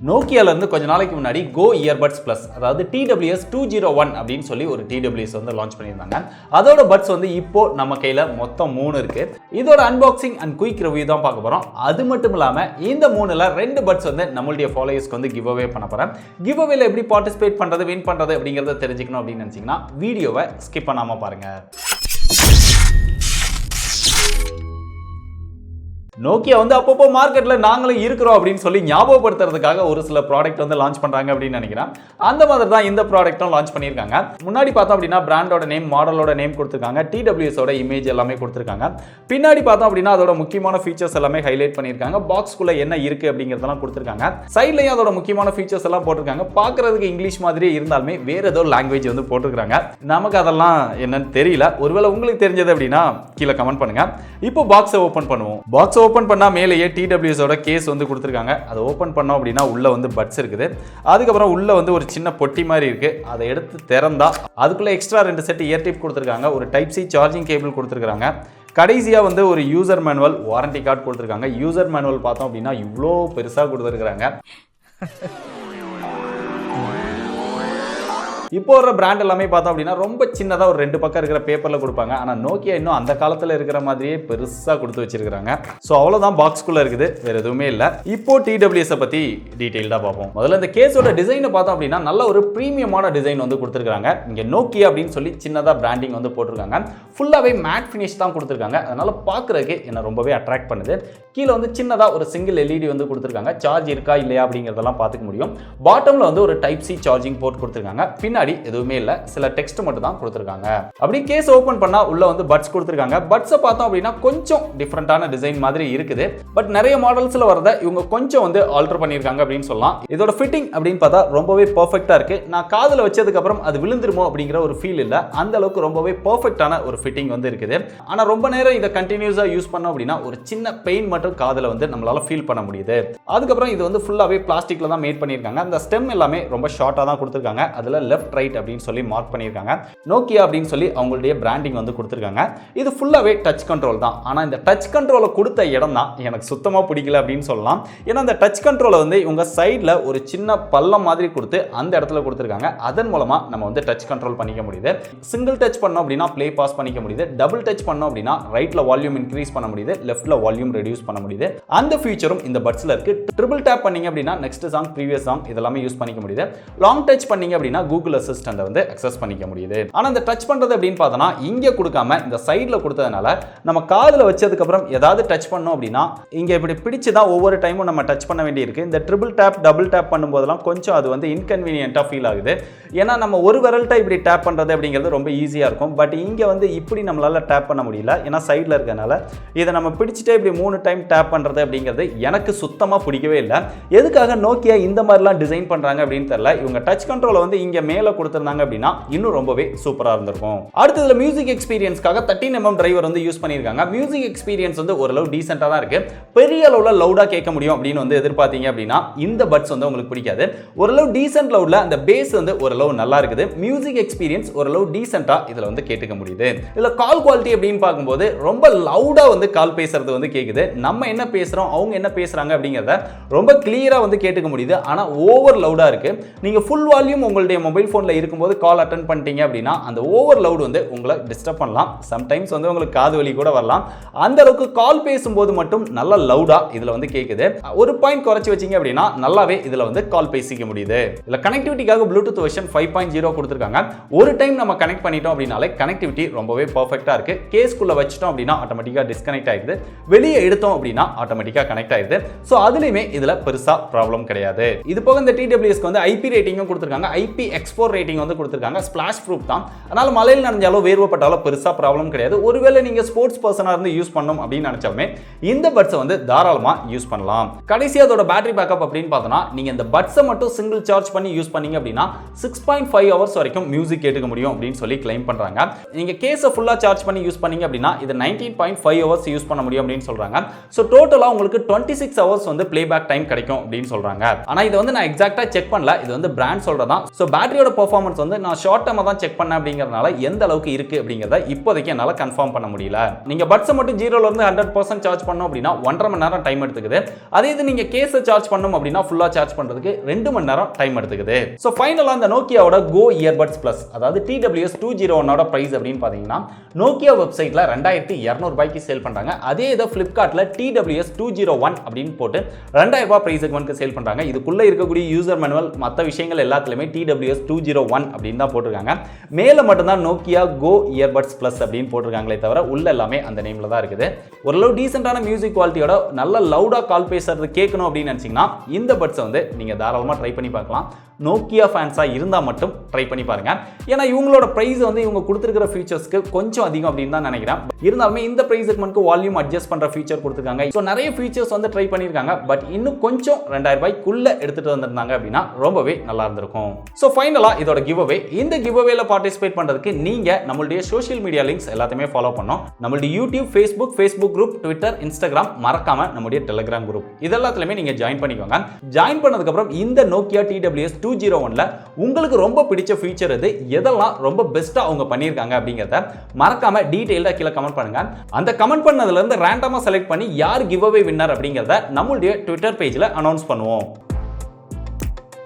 நோக்கியால இருந்து கொஞ்ச நாளைக்கு முன்னாடி கோ இயர்பட்ஸ் பிளஸ் அதாவது TWS 201 அப்படின்னு சொல்லி ஒரு TWS வந்து லான்ச் பண்ணியிருந்தாங்க. அதோட பட்ஸ் வந்து இப்போ நம்ம கையில மொத்தம் 3 இருக்கு. இதோட அன்பாக்சிங் அண்ட் குயிக் ரிவ்யூ தான் பார்க்க போறோம். அது மட்டும் இல்லாம இந்த 3ல 2 பட்ஸ் வந்து நம்மளுடைய ஃபாலோவர்ஸ்க்கு வந்து கிவ் அவே பண்ண போறேன். கிவ் அவேல எப்படி பார்ட்டிசிபேட் பண்றது, வின் பண்றது அப்படிங்கறத தெரிஞ்சுக்கணும் அப்படின்னு நினைச்சீங்கன்னா வீடியோவை ஸ்கிப் பண்ணாம பாருங்க. நோக்கியா வந்து அப்பப்போ மார்க்கெட்ல நாங்களும் இருக்கிறோம் அப்படின்னு சொல்லி ஞாபகப்படுத்துறதுக்காக ஒரு சில ப்ராடக்ட் வந்து லான்ச் பண்றாங்க அப்படின்னு நினைக்கிறேன். அந்த மாதிரி தான் இந்த ப்ராடக்ட்டும் லான்ச் பண்ணியிருக்காங்க. முன்னாடி பார்த்தோம் அப்படின்னா பிராண்டோட நேம், மாடலோட நேம் கொடுத்துருக்காங்க, TWS ஓட இமேஜ் எல்லாமே கொடுத்துருக்காங்க. பின்னாடி பார்த்தோம் அப்படின்னா அதோட முக்கியமான ஃபீச்சர்ஸ் எல்லாமே ஹைலைட் பண்ணியிருக்காங்க. பாக்ஸ்குள்ள என்ன இருக்கு அப்படிங்கிறதெல்லாம் கொடுத்துருக்காங்க. சைட்லயும் அதோட முக்கியமான ஃபீச்சர்ஸ் எல்லாம் போட்டிருக்காங்க. பார்க்கறதுக்கு இங்கிலீஷ் மாதிரி இருந்தாலுமே வேற ஏதோ லாங்குவேஜ் வந்து போட்டிருக்காங்க. நமக்கு அதெல்லாம் என்னன்னு தெரியல. ஒருவேளை உங்களுக்கு தெரிஞ்சது அப்படின்னா கீழே கமெண்ட் பண்ணுங்க. இப்போ பாக்ஸை ஓபன் பண்ணுவோம். பாக்ஸ் ஓபன் பண்ணா மேலேயே TWS ஓட கேஸ் வந்து கொடுத்துருக்காங்க. அதை ஓபன் பண்ணோம் அப்படின்னா உள்ள வந்து பட்ஸ் இருக்குது. அதுக்கப்புறம் உள்ள வந்து ஒரு சின்ன பொட்டி மாதிரி இருக்கு. அதை எடுத்து திறந்தா அதுக்குள்ள எக்ஸ்ட்ரா 2 செட் இயர் டிப் கொடுத்துருக்காங்க. ஒரு டைப் சி சார்ஜிங் கேபிள் கொடுத்துருக்காங்க. கடைசியா வந்து ஒரு யூசர் மேனுவல், வாரண்டி கார்டு கொடுத்துருக்காங்க. யூசர் மேனுவல் பார்த்தோம் அப்படின்னா இவ்வளோ பெருசா கொடுத்துருக்காங்க. இப்போ ஒரு பிராண்ட் எல்லாமே பார்த்தோம் அப்படின்னா ரொம்ப சின்னதாக ஒரு 2 பக்கம் இருக்கிற பேப்பரில் கொடுப்பாங்க. ஆனால் நோக்கியா இன்னும் அந்த காலத்தில் இருக்கிற மாதிரியே பெருசாக கொடுத்து வச்சிருக்காங்க. ஸோ அவ்வளோதான் பாக்ஸ்குள்ளே இருக்குது, வேற எதுவுமே இல்லை. இப்போ TWS பற்றி டீட்டெயில்டாக பார்ப்போம். முதல்ல இந்த கேஸோட டிசைனை பார்த்தோம் அப்படின்னா நல்ல ஒரு ப்ரீமியமான டிசைன் வந்து கொடுத்துருக்காங்க. இங்கே நோக்கியா அப்படின்னு சொல்லி சின்னதாக பிராண்டிங் வந்து போட்டிருக்காங்க. ஃபுல்லாகவே மேட் ஃபினிஷ் தான் கொடுத்துருக்காங்க. அதனால பார்க்குறதுக்கு என்ன ரொம்பவே அட்ராக்ட் பண்ணுது. கீழே வந்து சின்னதாக ஒரு சிங்கிள் LED வந்து கொடுத்துருக்காங்க. சார்ஜ் இருக்கா இல்லையா அப்படிங்கிறதெல்லாம் பார்த்துக்க முடியும். பாட்டமில் வந்து ஒரு டைப் சி சார்ஜிங் போர்ட் கொடுத்துருக்காங்க. பின்னாடி எதுவுமே இல்ல, சில டெக்ஸ்ட் மட்டும் தான் கொடுத்திருக்காங்க. அப்படி கேஸ் ஓபன் பண்ணா உள்ள வந்து பட்ஸ் கொடுத்திருக்காங்க. பட்ஸை பார்த்தோம் அப்படின்னா கொஞ்சம் டிஃபரெண்டான டிசைன் மாதிரி இருக்குது. பட் நிறைய மாடல்ஸ்ல வரத இவங்க கொஞ்சம் வந்து ஆல்டர் பண்ணியிருக்காங்க அப்படின்னு சொல்லலாம். இதோட ஃபிட்டிங் அப்படின்னு பார்த்தா ரொம்பவே பெர்ஃபெக்ட்டா இருக்கு. நான் காதுல வச்சதுக்கு அப்புறம் அது விழுந்துருமோ அப்படிங்கிற ஒரு ஃபீல் இல்ல. அந்த அளவுக்கு ரொம்பவே பெர்ஃபெக்ட்டான ஒரு ஃபிட்டிங் வந்து இருக்குது. ஆனா ரொம்ப நேரம் இதை கண்டினியூஸா யூஸ் பண்ணோம் அப்படின்னா ஒரு சின்ன பெயின் மட்டும் காதுல வந்து நம்மளால ஃபீல் பண்ண முடியுது. அதுக்கப்புறம் இது வந்து ஃபுல்லாவே பிளாஸ்டிக்ல தான் மேட் பண்ணியிருக்காங்க. அந்த ஸ்டெம் எல்லாமே ரொம்ப ஷார்ட்டா தான் கொடுத்திருக்காங்க. அதுல லெஃப்ட் ரைட் அப்படின்னு சொல்லி மார்க் பண்ணியிருக்காங்க. நோக்கியா அப்படின்னு சொல்லி அவங்களுடைய பிராண்டிங் வந்து கொடுத்திருக்காங்க. இது ஃபுல்லாவே டச் கண்ட்ரோல் தான். ஆனா இந்த டச் கண்ட்ரோலை கொடுத்த இடம் தான் எனக்கு சுத்தமா பிடிக்கல அப்படின்னு சொல்லலாம். ஏன்னா இந்த டச் கண்ட்ரோலை வந்து இவங்க சைடுல ஒரு சின்ன பள்ளம் மாதிரி கொடுத்து அந்த இடத்துல கொடுத்திருக்காங்க. அதன் மூலமா நம்ம வந்து டச் கண்ட்ரோல் பண்ணிக்க முடியுது. சிங்கிள் டச் பண்ணோம் அப்படின்னா ப்ளே பாஸ் பண்ணிக்க முடியுது. டபுள் டச் பண்ணோம் அப்படின்னா ரைட்ல வால்யூம் இன்க்ரீஸ் பண்ண முடியுது, லெஃப்ட்ல வால்யூம் ரெடியூஸ் பண்ண முடியுது. அந்த ஃபீச்சரும் இந்த பட்ஸ்ல இருக்கு. ட்ரிபிள் டேப் பண்ணீங்க அப்படின்னா நெக்ஸ்ட் சாங், ப்ரீவியஸ் சாங் இதெல்லாம் யூஸ் பண்ணிக்க முடியுது. லாங் டச் பண்ணீங்க அப்படின்னா கூகுள் அசிஸ்டன்ட் வந்து அக்சஸ் பண்ணிக்க முடியுது. ஆனா இந்த டச் பண்றது அப்படின்னு பார்த்தனா இங்க கொடுக்காம இந்த சைடுல கொடுத்ததனால நம்ம காதுல வச்சதுக்கு அப்புறம் ஏதாவது டச் பண்ணோம் அப்படின்னா இங்க இப்படி பிடிச்சு தான் ஒவ்வொரு டைமும் நம்ம டச் பண்ண வேண்டியிருக்கு. இந்த ட்ரிபிள் டேப், டபுள் டேப் பண்ணும்போதெல்லாம் கொஞ்சம் அது வந்து இன்கன்வீனியன்ட்டா ஃபீல் ஆகுது. ஏன்னா நம்ம ஒரு விரல்ட்ட இப்படி டேப் பண்றது அப்படிங்கிறது ரொம்ப ஈஸியா இருக்கும். பட் இங்க வந்து இப்படி நம்மளால டேப் பண்ண முடியல. ஏன்னா சைடுல இருக்கனால இதை நம்ம பிடிச்சிட்டே இப்படி 3 டைம் டேப் பண்றது அப்படிங்கிறது எனக்கு சுத்தமா பிடிக்கவே இல்லை. எதுக்காக நோக்கியா இந்த மாதிரிலாம் டிசைன் பண்றாங்க அப்படின்னு தெரியல. இவங்க டச் கண்ட்ரோலை வந்து இங்க மேல கொடுத்திருந்தாங்க அப்படின்னா இன்னும் ரொம்பவே சூப்பரா இருந்திருக்கும். அடுத்ததுல மியூசிக் எக்ஸ்பீரியன்ஸ்க்காக 13mm டிரைவர் வந்து யூஸ் பண்ணிருக்காங்க. மியூசிக் எக்ஸ்பீரியன்ஸ் வந்து ஓரளவு டீசென்ட்டா தான் இருக்கு. பெரிய அளவுல லவுடா கேட்க முடியும் அப்படின்னு வந்து எதிர்பார்த்தீங்க அப்படின்னா இந்த பட்ஸ் வந்து உங்களுக்கு பிடிக்காது. ஓரளவு டீசென்ட் லவுட்ல அந்த பேஸ் வந்து ஓரளவு நல்லா இருக்குது. மியூசிக் எக்ஸ்பீரியன்ஸ் ஓரளவு டீசென்ட்டா இதுல வந்து கேட்டுக்க முடியுது. இதுல கால் குவாலிட்டி அப்படின்னு பார்க்கும்போது ரொம்ப லவுடா வந்து கால் பேசுறது வந்து கேக்குது. நம்ம என்ன பேசுறோம், அவங்க என்ன பேசுறாங்க அப்படிங்கறத ரொம்ப கிளியரா வந்து கேட்டுக்க முடியுது. ஆனா ஓவர் லவுடா இருக்கு. நீங்க ஃபுல் வால்யூம் உங்களுடைய மொபைல் போன்ல இருக்கும்போது கால் அட்டெண்ட் பண்ணிட்டீங்க அப்படின்னா அந்த ஓவர் லவுட் வந்து உங்களை டிஸ்டர்ப் பண்ணலாம். சம்டைம்ஸ் வந்து உங்களுக்கு காது வலி கூட வரலாம். அந்த அளவுக்கு கால் பேசும்போது மட்டும் நல்ல லவுடா இதுல வந்து கேக்குது. ஒரு பாயிண்ட் குறைச்சு வச்சீங்க அப்படின்னா நல்லாவே இதுல வந்து கால் பேசிக்க முடியுது. இதுல கனெக்டிவிட்டிக்காக ப்ளூடூத் வெர்ஷன் 5.0 கொடுத்திருக்காங்க. ஒரு டைம் நம்ம கனெக்ட் பண்ணிட்டோம் அப்படினாலே கனெக்டிவிட்டி ரொம்பவே பெர்ஃபெக்ட்டா இருக்கு. கேஸ்க்குள்ள வச்சிட்டோம் அப்படின்னா ஆட்டோமேட்டிக்கா டிஸ்கனெக்ட் ஆயிடுது. வெளியே எடுத்தோம் அப்படின்னா ஆட்டோமேட்டிக்கா கனெக்ட் ஆயிடுது. சோ அதுலயுமே இதுல பெருசா ப்ராப்ளம் கிடையாது. இது போக இந்த TWS க்கு வந்து IP ரேட்டிங்கும் கொடுத்திருக்காங்க. IPX4 ரேட்டிங் வந்து கொடுத்திருக்காங்க. ஸ்பிளாஷ் ப்ரூஃப் தான். அதனால மழையில் நனைஞ்சாலோ வேர்வைப்பட்டாலோ பெருசா ப்ராப்ளம் கிடையாது. ஒருவேளை நீங்க ஸ்போர்ட்ஸ் பர்சனா இருந்து யூஸ் பண்ணணும் அப்படின்னு நினைச்சாலுமே இந்த பட்ஸை வந்து தாராளமா யூஸ் பண்ணலாம். கடைசியா அதோட பேட்டரி பேக்கப் அப்படின்னு பார்த்தோம்னா நீங்க இந்த பட்ஸை மட்டும் சிங்கிள் சார்ஜ் பண்ணி யூஸ் பண்ணீங்க அப்படின்னா 6.5 ஹவர்ஸ் வரைக்கும் மியூசிக் கேட்டுக்க முடியும் அப்படின்னு சொல்லி கிளைம் பண்றாங்க. நீங்க கேஸை ஃபுல்லா சார்ஜ் பண்ணி யூஸ் பண்ணீங்க அப்படின்னா இது 19.5 ஹவர்ஸ் யூஸ் பண்ண முடியும் அப்படின்னு சொல்றாங்க. சோ டோட்டலா உங்களுக்கு 26 ஹவர்ஸ் வந்து பிளேபேக் டைம் கிடைக்கும் அப்படின்னு சொல்றாங்க. ஆனா இது வந்து நான் எக்ஸாக்ட்டா செக் பண்ணல. இது வந்து பிராண்ட் சொல்றதா. சோ பேட்டரியோட இதோட பெர்ஃபார்மன்ஸ் வந்து நான் ஷார்ட் டர்மா தான் செக் பண்ணேன் அப்படிங்கறதுனால எந்த அளவுக்கு இருக்கு அப்படிங்கறத இப்போதைக்கு என்னால கன்ஃபார்ம் பண்ண முடியல. நீங்க பட்ஸ் மட்டும் 0 ல இருந்து 100% சார்ஜ் பண்ணனும் அப்படினா 1.5 மணி நேரம் டைம் எடுத்துக்குது. அதே இது நீங்க கேஸ் சார்ஜ் பண்ணனும் அப்படினா ஃபுல்லா சார்ஜ் பண்றதுக்கு 2 மணி நேரம் டைம் எடுத்துக்குது. சோ ஃபைனலா இந்த நோக்கியாவோட Go Earbuds Plus அதாவது TWS 201 ஓட பிரைஸ் அப்படினு பாத்தீங்கன்னா நோக்கியா வெப்சைட்ல 2200 ரூபாய்க்கு சேல் பண்றாங்க. அதே இத Flipkartல TWS 201 அப்படினு போட்டு 2000 ரூபாய் பிரைஸ்க்கு வந்து சேல் பண்றாங்க. இதுக்குள்ள இருக்கக்கூடிய யூசர் மேனுவல் மத்த விஷயங்கள் எல்லாத்துலயுமே TWS 201 அப்படினு தான் போட்டுருக்காங்க. மேல மட்டும் தான் நோக்கியா Go Earbuds Plus அப்படினு போட்டுருக்காங்களே தவிர உள்ள எல்லாமே அந்த நேம்ல தான் இருக்குது. ஓரளவு டீசென்ட்டான மியூசிக் குவாலிட்டியோட நல்ல லவுடா கால் பேசுறது கேட்கணும் அப்படின்னு நினைச்சீங்கன்னா இந்த பட்ஸை வந்து நீங்க தாராளமா ட்ரை பண்ணி பார்க்கலாம். நோக்கியா ஃபேன்ஸா இருந்தா மட்டும் ட்ரை பண்ணி பாருங்க. ஏன்னா இவங்களோட பிரைஸ் வந்து இவங்க கொடுத்திருக்கிற ஃபீச்சர்ஸ்க்கு கொஞ்சம் அதிகம் அப்படின்னு தான் நினைக்கிறேன். இருந்தாலுமே இந்த பிரைஸ் செக்மென்ட்க்கு வால்யூம் அட்ஜஸ்ட் பண்ற ஃபீச்சர் கொடுத்திருக்காங்க. சோ நிறைய ஃபீச்சர்ஸ் வந்து ட்ரை பண்ணிருக்காங்க. பட் இன்னும் கொஞ்சம் 2000 ரூபாய்க்குள்ள எடுத்துட்டு வந்திருந்தாங்க அப்படின்னா ரொம்பவே நல்லா இருந்திருக்கும். சோ ஃபைனலா இதோட கிவ் அவே. இந்த கிவ் அவேல பார்ட்டிசிபேட் பண்றதுக்கு நீங்க நம்மளுடைய சோஷியல் மீடியா லிங்க்ஸ் எல்லாத்தையுமே ஃபாலோ பண்ணணும். நம்மளுடைய YouTube, Facebook group, Twitter, Instagram, மறக்காம நம்மளுடைய டெலிகிராம் குரூப் இதெல்லாத்துலயுமே நீங்க ஜாயின் பண்ணிக்கோங்க. ஜாயின் பண்ணதுக்கு அப்புறம் இந்த நோக்கியா TWS 201ல உங்களுக்கு ரொம்ப பிடிச்ச ஃபீச்சர் எது, எதெல்லாம் ரொம்ப பெஸ்டா அவங்க பண்ணிருக்காங்க அப்படிங்கறத மறக்காம டீடைலா கீழ கமெண்ட் பண்ணுங்க. அந்த கமெண்ட் பண்ணதுல இருந்து ரேண்டமா செலக்ட் பண்ணி யார் கிவ் அவே வின்னர் அப்படிங்கறத நம்மளுடைய ட்விட்டர் பேஜ்ல அனௌன்ஸ் பண்ணுவோம்.